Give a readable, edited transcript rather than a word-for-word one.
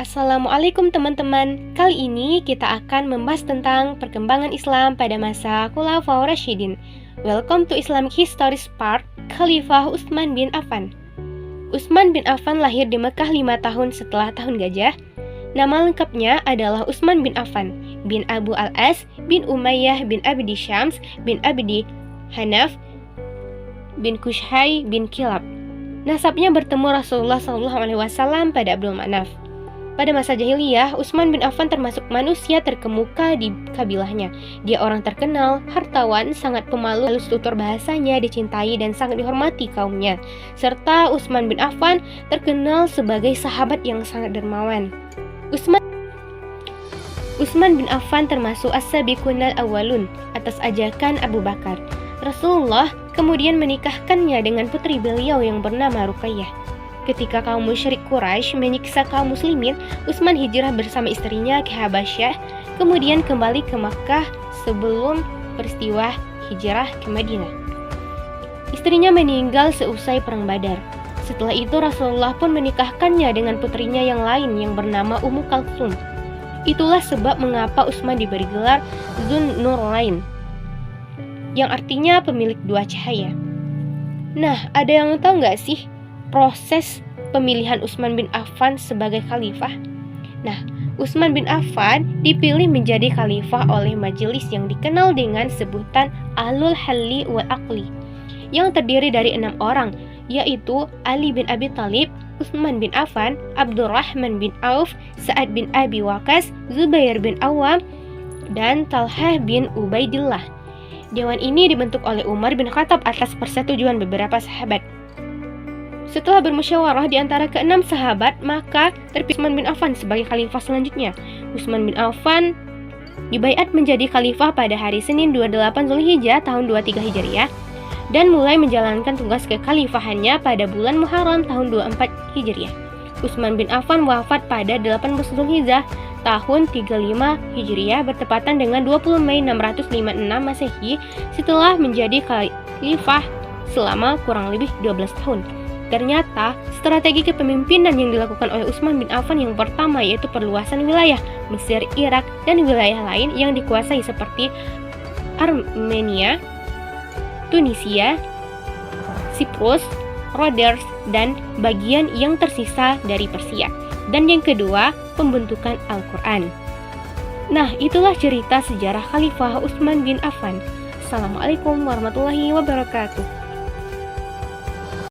Assalamualaikum teman-teman. Kali ini kita akan membahas tentang perkembangan Islam pada masa Khulafaur Rasyidin. Welcome to Islamic History Part, Khalifah Utsman bin Affan. Utsman bin Affan lahir di Mekah 5 tahun setelah tahun gajah. Nama lengkapnya adalah Utsman bin Affan bin Abu al-As bin Umayyah bin Abdi Syams bin Abdi Hanaf bin Kushai bin Kilab. Nasabnya bertemu Rasulullah SAW pada Abdul Manaf. Pada masa jahiliyah, Utsman bin Affan termasuk manusia terkemuka di kabilahnya. Dia orang terkenal, hartawan, sangat pemalu, halus tutur bahasanya, dicintai dan sangat dihormati kaumnya. Serta Utsman bin Affan terkenal sebagai sahabat yang sangat dermawan. Utsman bin Affan termasuk as-sabiqunal awwalun atas ajakan Abu Bakar. Rasulullah kemudian menikahkannya dengan putri beliau yang bernama Ruqayyah. Ketika kaum musyrik Quraisy menyiksa kaum muslimin, Utsman hijrah bersama istrinya ke Habasyah, kemudian kembali ke Makkah sebelum peristiwa hijrah ke Madinah. Istrinya meninggal seusai perang Badar. Setelah itu Rasulullah pun menikahkannya dengan putrinya yang lain yang bernama Ummu Kalsum. Itulah sebab mengapa Utsman diberi gelar Dzun Nurain, yang artinya pemilik dua cahaya. Nah, ada yang tahu nggak sih proses pemilihan Utsman bin Affan sebagai khalifah? Nah, Utsman bin Affan dipilih menjadi khalifah oleh majelis yang dikenal dengan sebutan Ahlul Halli wal Aqli, yang terdiri dari 6 orang, yaitu Ali bin Abi Thalib, Utsman bin Affan, Abdurrahman bin Auf, Sa'ad bin Abi Waqqas, Zubair bin Awam, dan Talhah bin Ubaidillah. Dewan ini dibentuk oleh Umar bin Khattab atas persetujuan beberapa sahabat. Setelah bermusyawarah di antara ke-6 sahabat, maka terpilih Utsman bin Affan sebagai khalifah selanjutnya. Utsman bin Affan dibaiat menjadi khalifah pada hari Senin 28 Zulhijjah tahun 23 Hijriah dan mulai menjalankan tugas kekhalifahannya pada bulan Muharram tahun 24 Hijriah. Utsman bin Affan wafat pada 18 Zulhijjah tahun 35 Hijriah bertepatan dengan 20 Mei 656 Masehi setelah menjadi khalifah selama kurang lebih 12 tahun. Ternyata, strategi kepemimpinan yang dilakukan oleh Utsman bin Affan yang pertama yaitu perluasan wilayah Mesir, Irak, dan wilayah lain yang dikuasai seperti Armenia, Tunisia, Siprus, Rhodes, dan bagian yang tersisa dari Persia. Dan yang kedua, pembentukan Al-Quran. Nah, itulah cerita sejarah Khalifah Utsman bin Affan. Assalamualaikum warahmatullahi wabarakatuh.